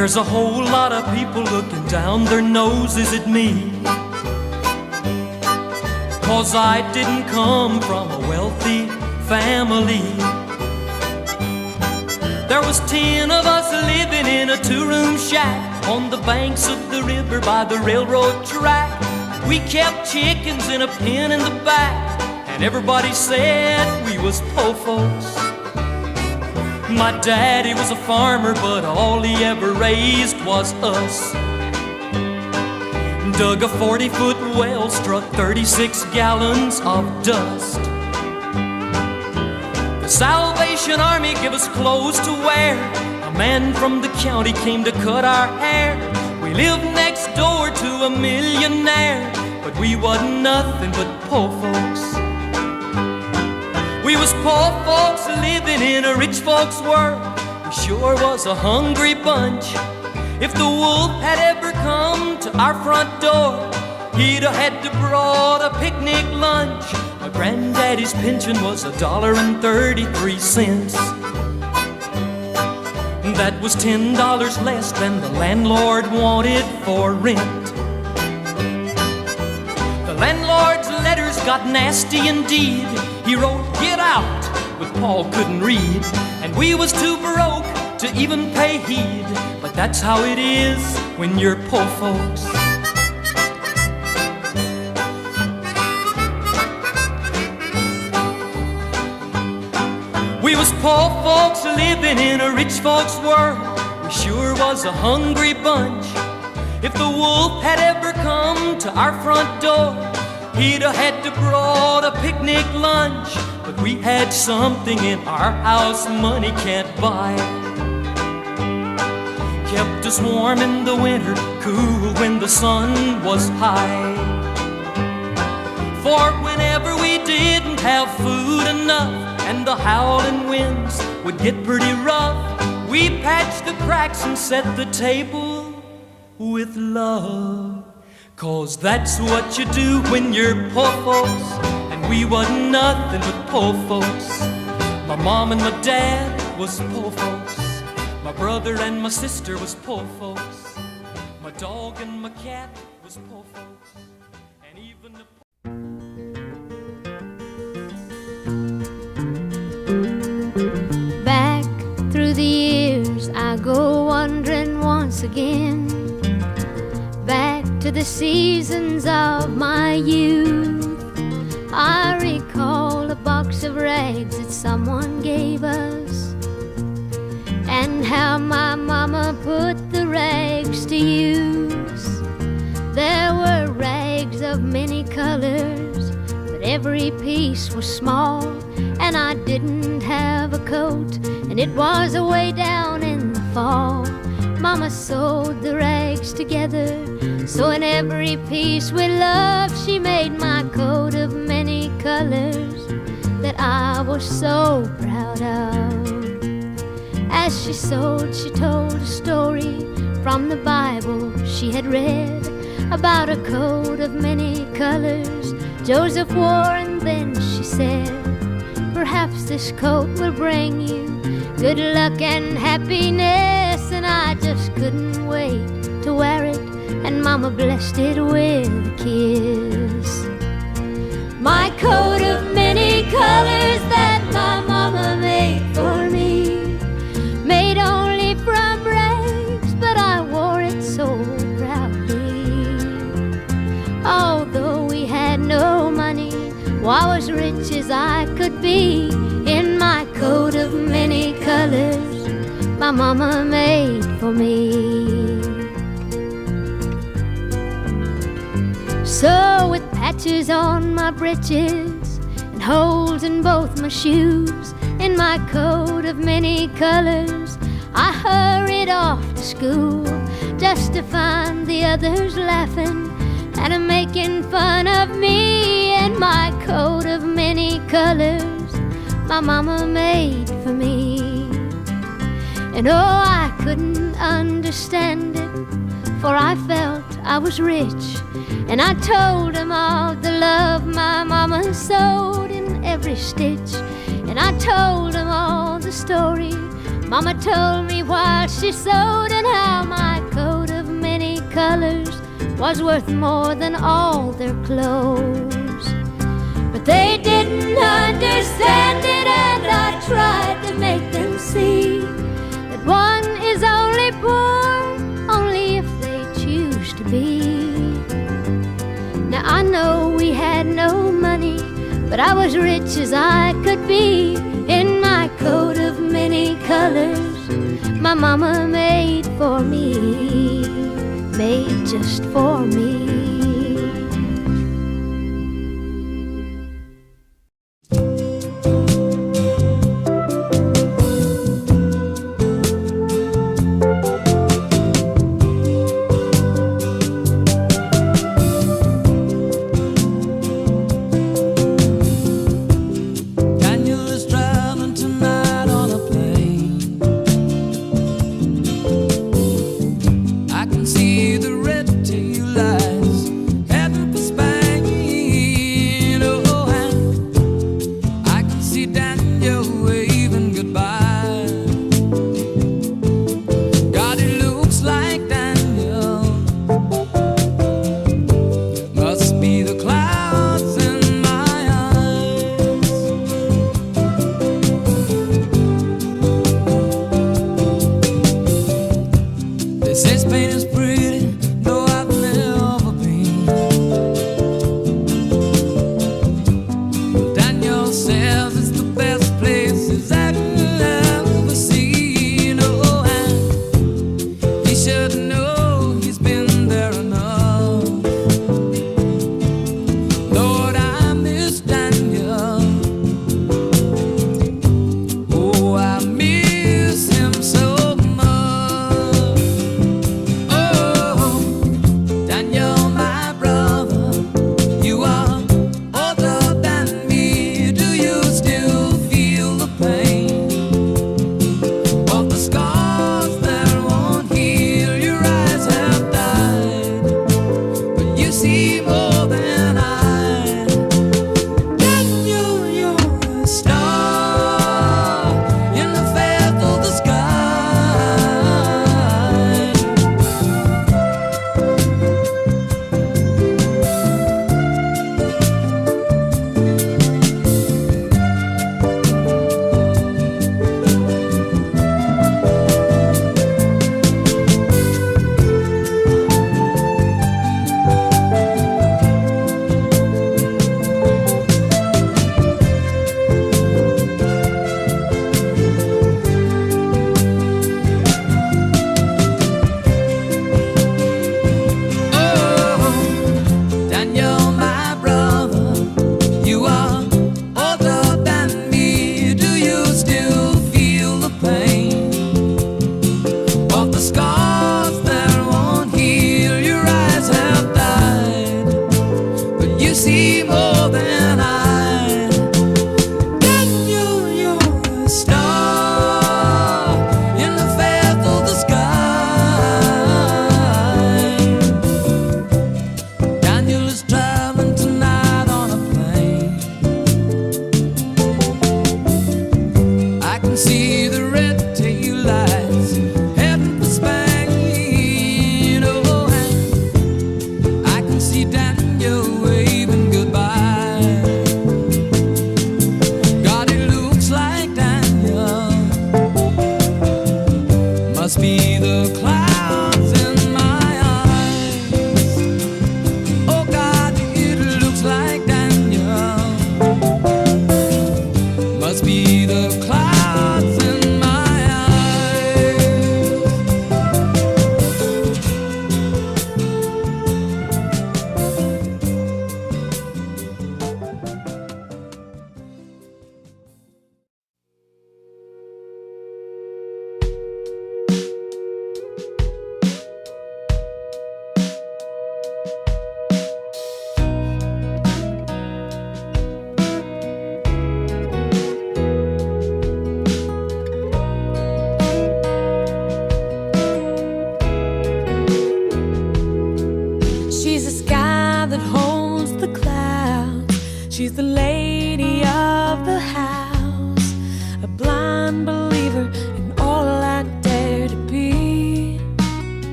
There's a whole lot of people looking down their noses at me, 'cause I didn't come from a wealthy family. There was 10 of us living in a 2-room shack on the banks of the river by the railroad track. We kept chickens in a pen in the back, and everybody said we was po folks. My daddy was a farmer, but all he ever raised was us. Dug a 40-foot well, struck 36 gallons of dust. The Salvation Army gave us clothes to wear. A man from the county came to cut our hair. We lived next door to a millionaire, but we wasn't nothing but po folks. We was poor folks living in a rich folks world. We sure was a hungry bunch. If the wolf had ever come to our front door, he'd have had to brought a picnic lunch. My granddaddy's pension was $1.33. That was $10 less than the landlord wanted for rent. The landlord's letters got nasty indeed. He wrote, "Get out," but Paul couldn't read, and we was too broke to even pay heed. But that's how it is when you're poor folks. We was poor folks living in a rich folks world. We sure was a hungry bunch. If the wolf had ever come to our front door, he'd have had to brought a picnic lunch. But we had something in our house money can't buy. Kept us warm in the winter, cool when the sun was high. For whenever we didn't have food enough and the howling winds would get pretty rough, we patched the cracks and set the table with love. 'Cause that's what you do when you're poor folks, and we wasn't nothing but poor folks. My mom and my dad was poor folks. My brother and my sister was poor folks. My dog and my cat was poor folks. And even the Back through the years I go wandering once again, back to the seasons of my youth. I recall a box of rags that someone gave us, and how my mama put the rags to use. There were rags of many colors, but every piece was small, and I didn't have a coat, and it was away down in the fall. Mama sewed the rags together, so in every piece with love she made my coat of many colors that I was so proud of. As she sewed, she told a story from the Bible she had read about a coat of many colors Joseph wore, and then she said, "Perhaps this coat will bring you good luck and happiness." And I just couldn't wait to wear it, and Mama blessed it with a kiss. My coat of many colors that my mama made for me, made only from rags, but I wore it so proudly. Although we had no money, I was rich as I could be in my coat of many colors my mama made for me. So with patches on my breeches and holes in both my shoes, in my coat of many colors I hurried off to school, just to find the others laughing and making fun of me in my coat of many colors my mama made for me. And oh, I couldn't understand it, for I felt I was rich, and I told them all the love my mama sewed in every stitch, and I told them all the story Mama told me while she sewed and how my coat of many colors was worth more than all their clothes. But they didn't understand it, and I tried to make them see that one is only poor only if they choose to be. Now I know we had no money, but I was rich as I could be. In my coat of many colors my mama made for me, made just for me. See the red tail lights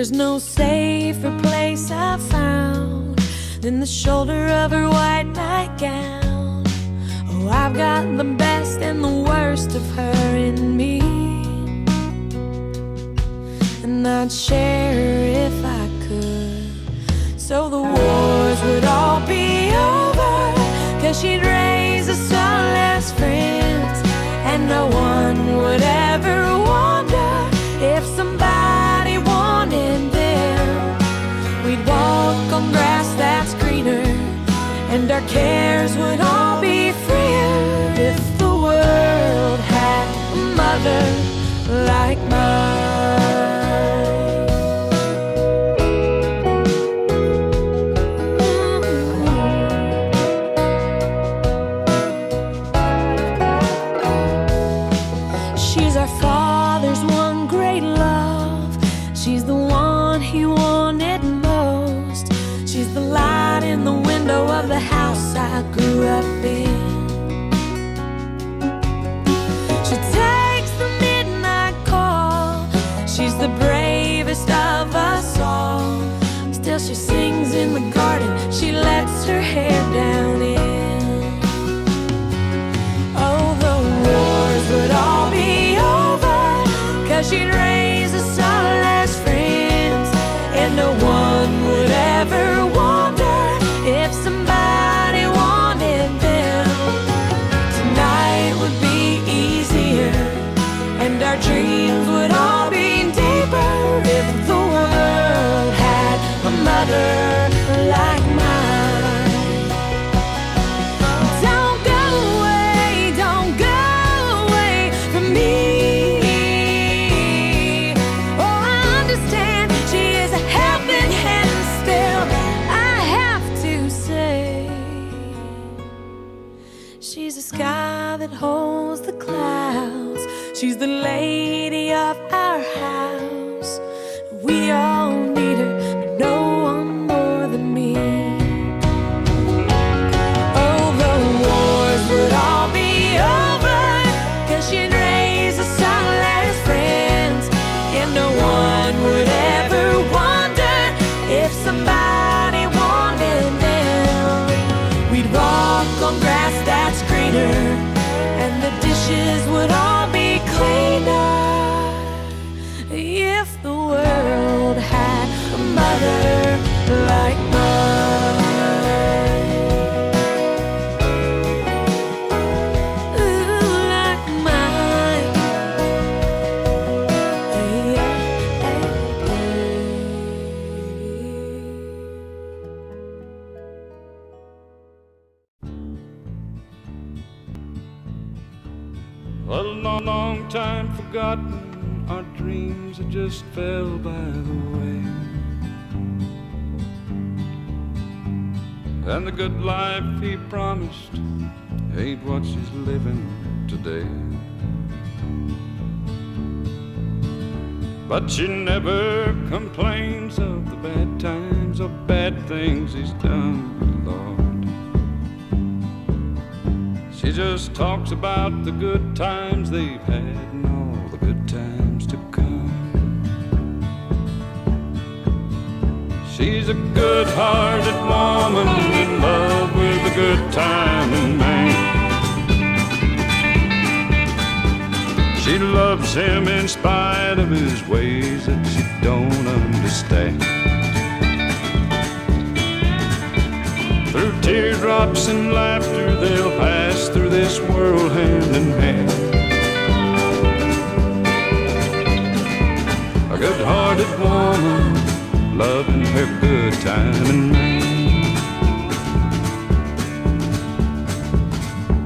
There's no safer place I found than the shoulder of her white nightgown. Oh, I've got the best and the worst of her in me, and I'd share her if I could, so the wars would all be over, 'cause she'd raise us all as friends, and no one would ever wonder if somebody wanted them. We'd walk on grass that's greener, and our cares would all be freer, if the world had a mother like mine. She's our Father's one great love. She's the one He wanted most. She's the light in the window of the house I grew up in. She takes the midnight call. She's the bravest of us all. Still she sings in the garden. She lets her hair down in. Oh, the wars would all be over, 'cause she'd raise us all as friends, and no one would ever wonder if somebody wanted them. Tonight would be easier, and our dreams would all be deeper, if the world had a mother like mine. Don't go away, don't go away from me. Oh, I understand she is a helping hand, still I have to say she's the sky that holds the clouds. She's the lady of our house. We all need her, but no one more than me. Oh, the wars would all be over, 'cause she'd raise us all as friends, and no one would ever wonder if somebody wanted them. We'd walk on grass that's greener, and the dishes would all be cleaner, if the world had a mother like mine. Ooh, like mine. Yeah, A long, long time forgotten, our dreams had just fell by the way, and the good life He promised ain't what she's living today. But she never complains of the bad times or bad things He's done, Lord. She just talks about the good times they've had and all the good times to come. She's a good-hearted woman in love with a good-timing man. She loves him in spite of his ways that she don't understand. Through teardrops and laughter, they'll pass through this world hand in hand. A good-hearted woman loving her good-timing man.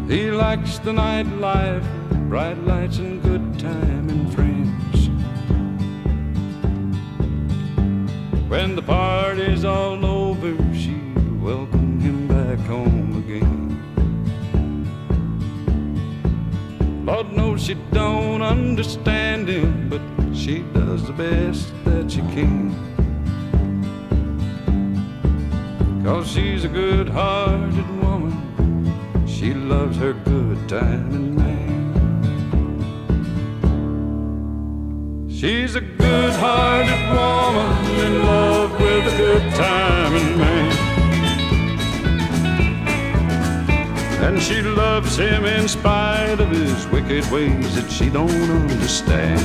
He likes the nightlife, bright lights and good-timing friends. When the party's all over, she'll welcome him back home again. Lord knows she don't understand him, but she does the best that she can. 'Cause she's a good-hearted woman, she loves her good-timing man. She's a good-hearted woman in love with a good-timing man. And she loves him in spite of his wicked ways that she don't understand.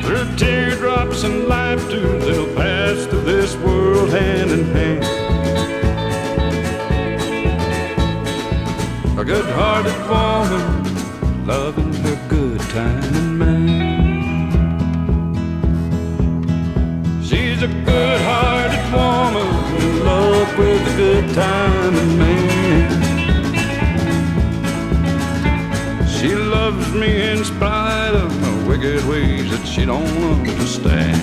Through teardrops and laughter, they'll pass through this world hand in hand. A good-hearted woman loving her good-timing man. She's a good-hearted woman in love with a good-timing man. She loves me in spite of my wicked ways that she don't understand.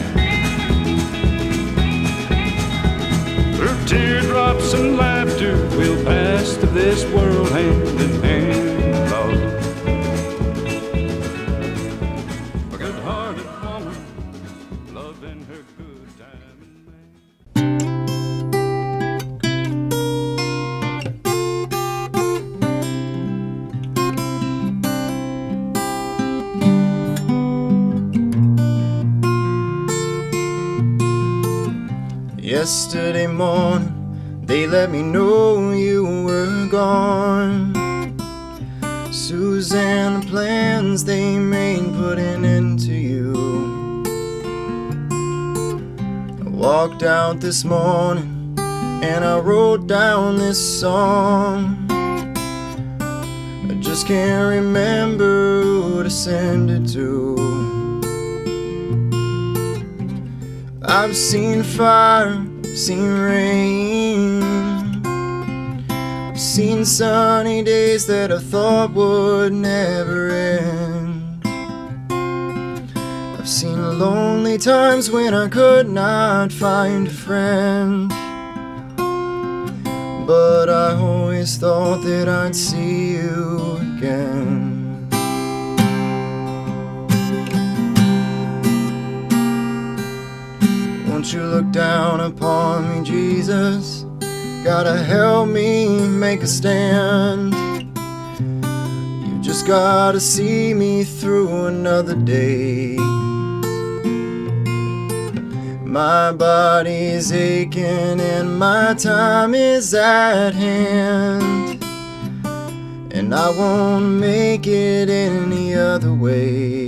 Through teardrops and laughter, we'll pass through this world hand in hand. Love, a good-hearted woman loving her good-timing man. Yesterday morning, they let me know you were gone. Suzanne, the plans they made put an end to you. I walked out this morning and I wrote down this song. I just can't remember who to send it to. I've seen fire, I've seen rain, I've seen sunny days that I thought would never end. I've seen lonely times when I could not find a friend, but I always thought that I'd see you again. Won't you look down upon me, Jesus? Gotta help me make a stand. You just gotta see me through another day. My body's aching and my time is at hand, and I won't make it any other way.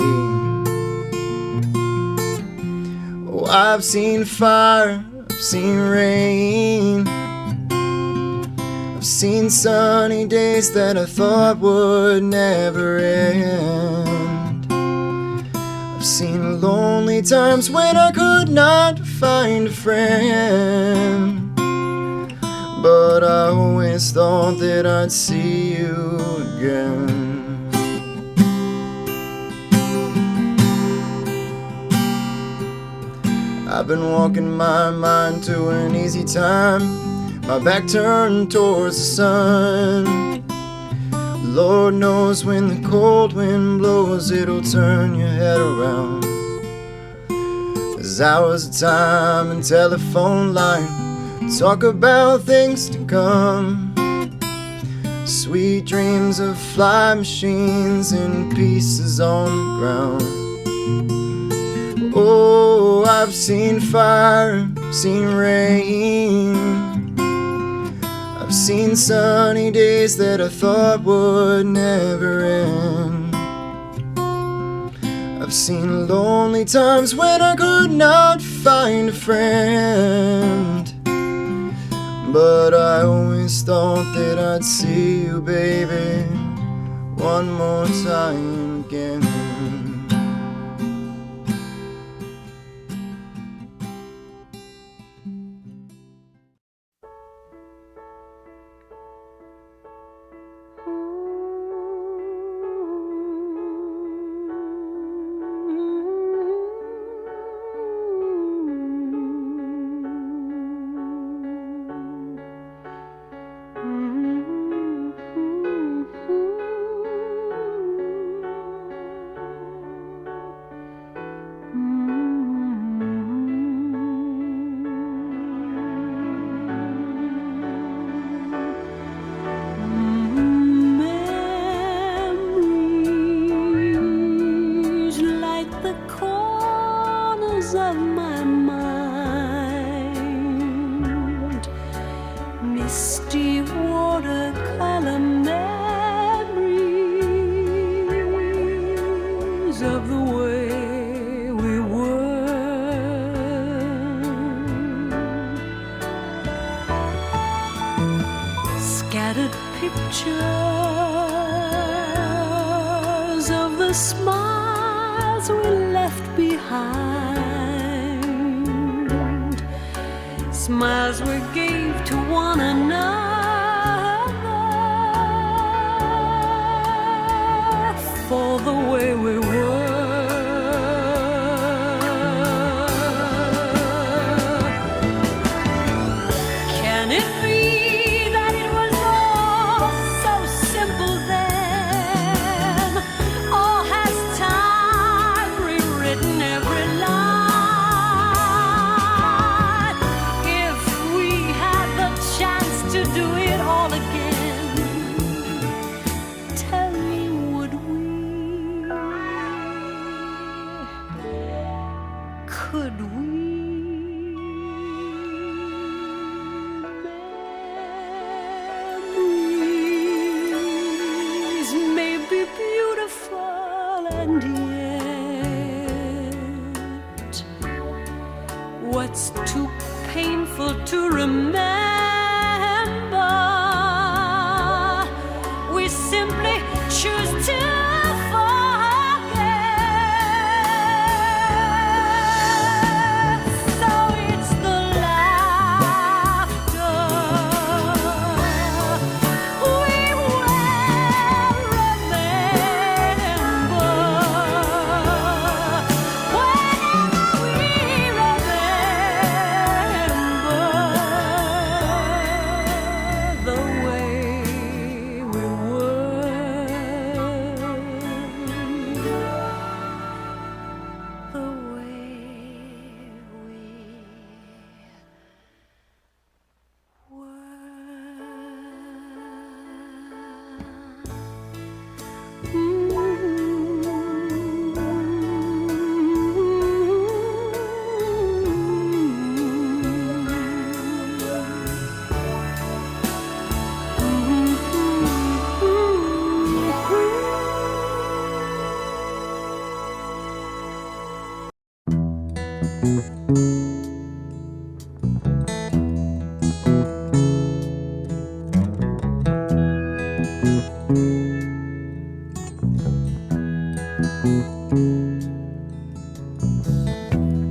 I've seen fire, I've seen rain, I've seen sunny days that I thought would never end. I've seen lonely times when I could not find a friend, but I always thought that I'd see you again. I've been walking my mind to an easy time, my back turned towards the sun. Lord knows when the cold wind blows, it'll turn your head around. There's hours of time and telephone line, talk about things to come. Sweet dreams of fly machines and pieces on the ground. Oh, I've seen fire, seen rain, I've seen sunny days that I thought would never end. I've seen lonely times when I could not find a friend, but I always thought that I'd see you, baby, one more time again. misty watercolor memories of the way we were. Scattered pictures of the smiles we left behind, smiles we gave to one another for the way we were. Can it be that it was all so simple then? Or has time rewritten every line? If we had the chance to do it all again, tell me, would we? Could we? Memories may be beautiful, and yet what's too painful to remember, we simply choose to forget. So it's the laughter we will remember. Whenever we remember the way we were, the way we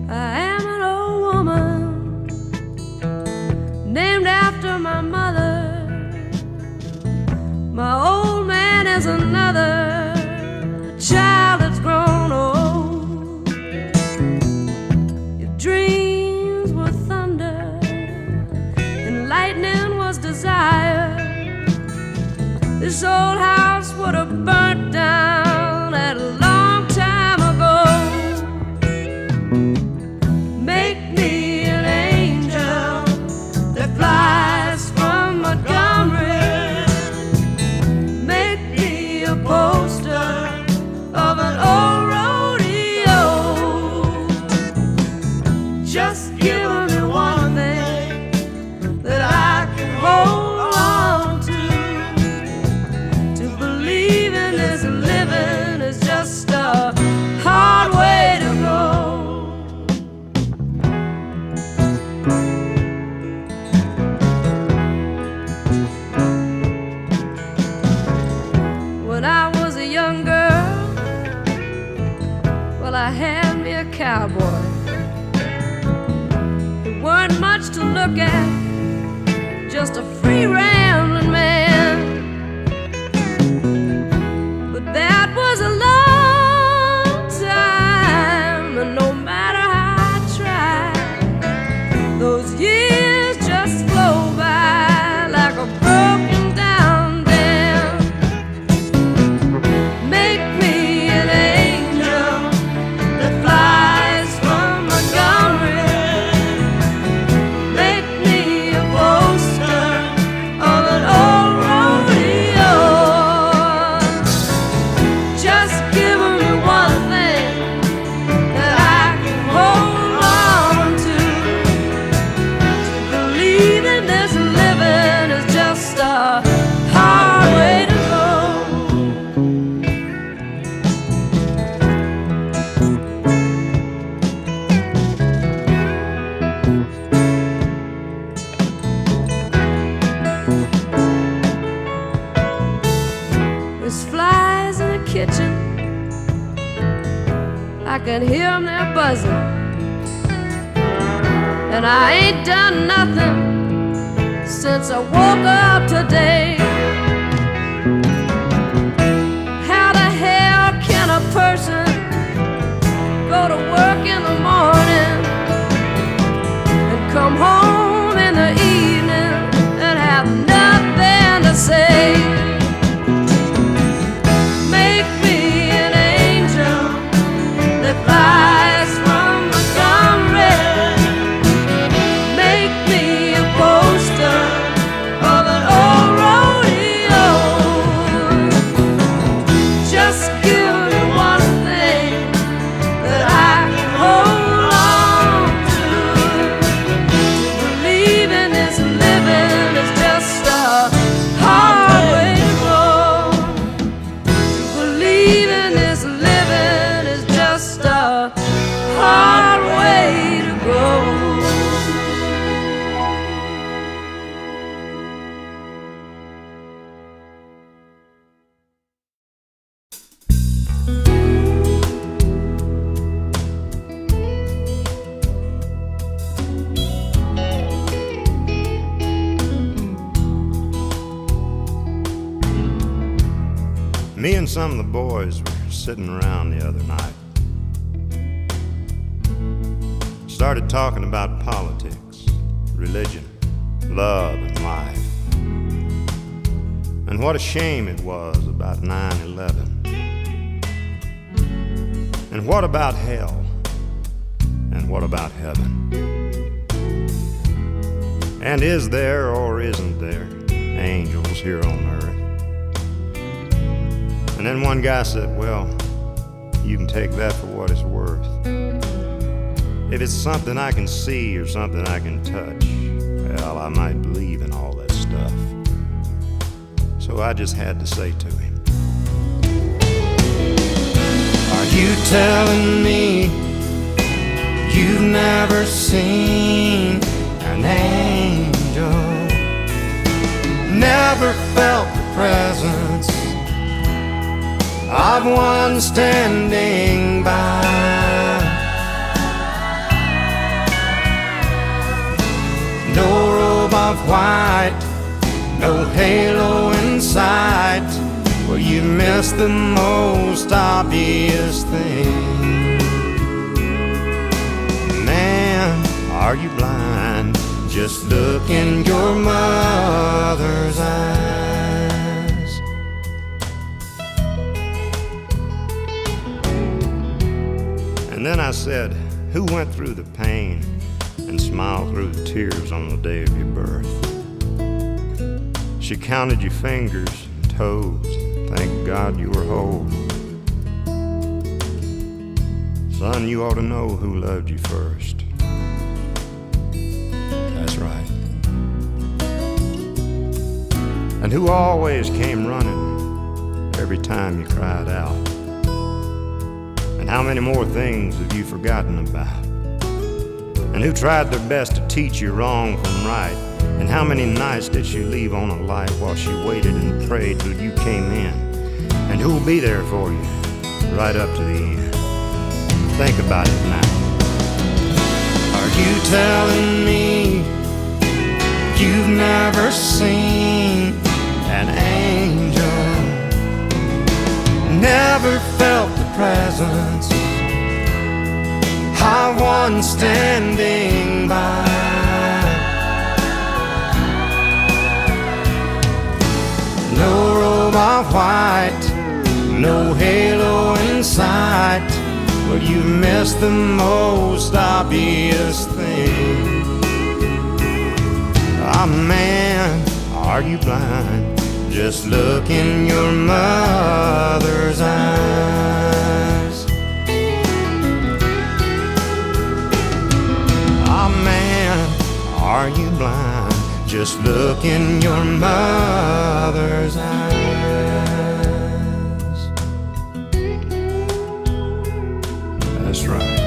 I am an old woman named after my mother. My old man is another child that's grown old. Your dreams were thunder and lightning was desire. This old house would have burnt down at a long time ago. Make me an angel that flies from Montgomery. Make me a poster of an old rodeo. Just give me one thing that I can hold on to. To believe in this living is just a hard way to go. When I was a young girl, well, I had me a cowboy. He weren't much to look at, just a free rambling man. But that was a long time, and no matter how I tried, those years just flow by like a broken down dam. Make me an angel that flies from Montgomery. Make me a poster I can hear them there buzzing. And I ain't done nothing since I woke up today. How the hell can a person go to work in the morning and come home in the evening and have nothing to say? Make me an angel that flies from Montgomery. Make me a poster of an old rodeo. Just give me one thing that I can hold on to. To believe in this living is just a hard way to go. To believe in this living is just a hard way to go. Me and some of the boys were sitting around the other night. Started talking about politics, religion, love, and life. And what a shame it was about 9/11. And what about hell? And what about heaven? And is there or isn't there angels here on earth? And then one guy said, well, you can take that for what it's worth. If it's something I can see or something I can touch, well, I might believe in all that stuff. So I just had to say to him, are you telling me you've never seen an angel? Never felt the presence of one standing by? No robe of white, no halo in sight. Well, you missed the most obvious thing. Man, are you blind? Just look in your mother's eyes. And then I said, who went through the pain and smiled through the tears on the day of your birth? She counted your fingers and toes. Thank God you were whole. Son, you ought to know who loved you first. That's right. And who always came running every time you cried out. And how many more things have you forgotten about? And who tried their best to teach you wrong from right? And how many nights did she leave on a light while she waited and prayed till you came in? And who'll be there for you right up to the end? Think about it now. Are you telling me you've never seen an angel? Never felt the presence of one standing by? No robe of white, no halo in sight. Well, you missed the most obvious thing. Ah, man, are you blind? Just look in your mother's eyes. Ah, man, are you blind? Just look in your mother's eyes. That's right.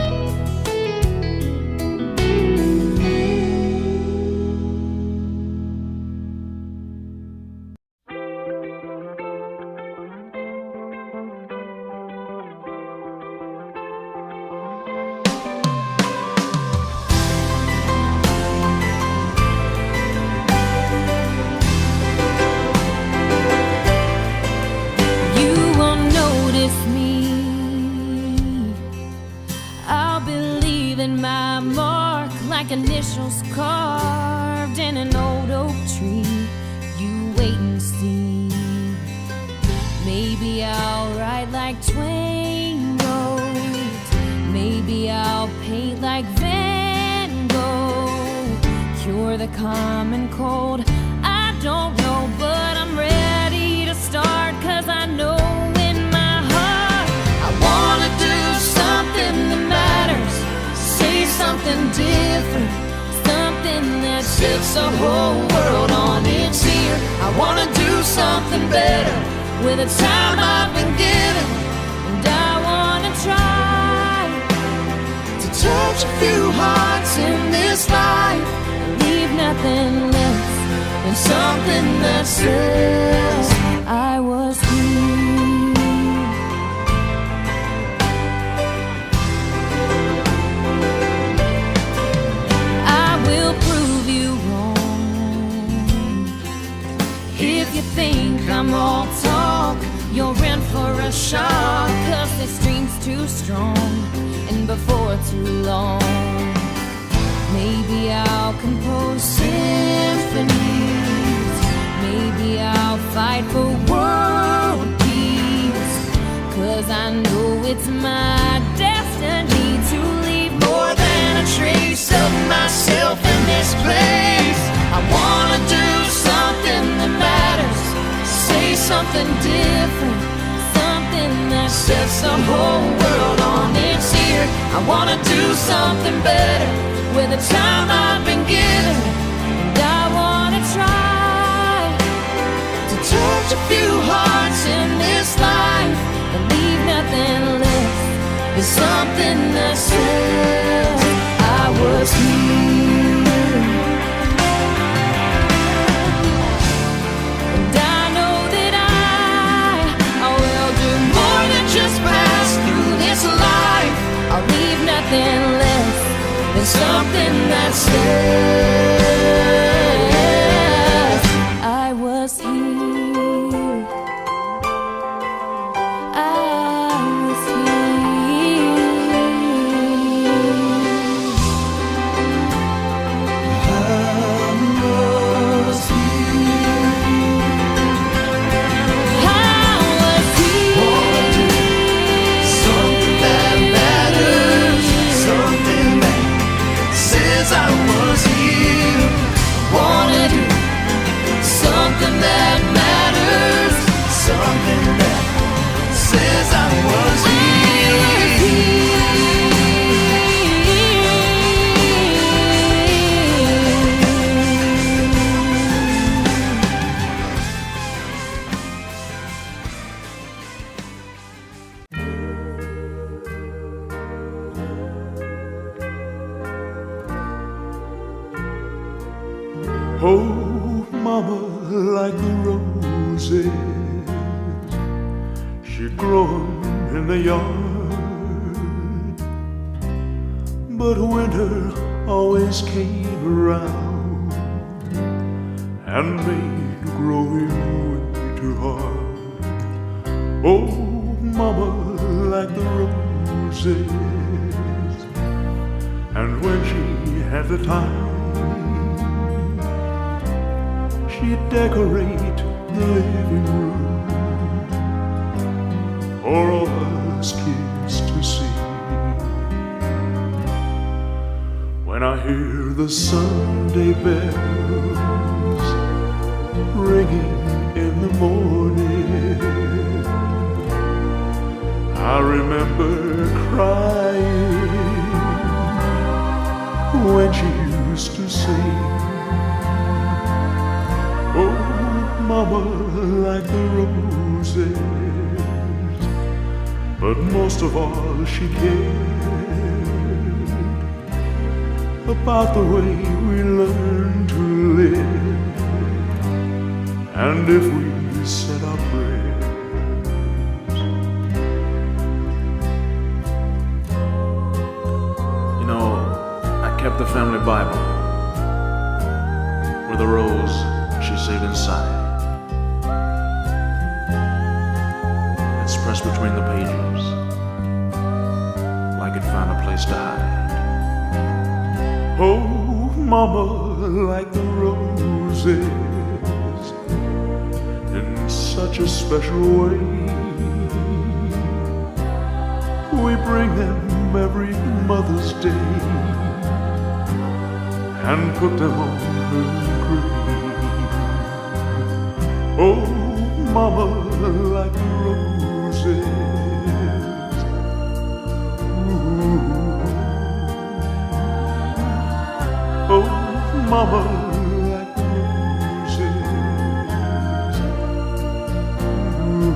see. Maybe I'll write like Twain wrote. Maybe I'll paint like Van Gogh. Cure the common cold. I don't know, but I'm ready to start, 'cause I know in my heart I wanna do something that matters. Say something different, something that sets the whole world on its ear. I wanna do something better with the time I've been given, and I wanna try to touch a few hearts in this life and leave nothing less than something that says I was here. I will prove you wrong. If you think I'm all talk, you're in for a shock, 'cause this dream's too strong, and before too long maybe I'll compose symphonies. Maybe I'll fight for world peace, 'cause I know it's my destiny to leave more than a trace of myself in this place. I wanna do something that matters. Say something different, something that sets the whole world on its ear. I wanna do something better with the time I've been given, and I wanna try to touch a few hearts in this life and leave nothing less than something that says I was here. And I know that I will do more than just pass through this life. I'll leave nothing less than something that says I was here. I was Oh, mama, like the roses, she growing in the yard. But winter always came around and made growing way too hard. Oh, mama, like the roses, and when she had the time, she'd decorate the living room for all us kids to see. When I hear the Sunday bells ringing in the morning, I remember crying when she used to sing. Oh, mama, like the roses, but most of all she cared about the way we learn to live, and if we said our prayers. You know, I kept the family Bible with a rose she saved inside. It's pressed between the pages, like it found a place to hide. Oh, mama, like the roses, such a special way. We bring them every Mother's Day and put them on her grave. Oh, Mama, like roses. Ooh. Oh, Mama, like roses. Ooh.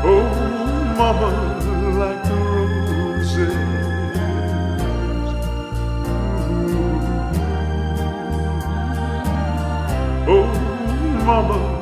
Oh, Mama, like roses. Ooh. Oh, Mama.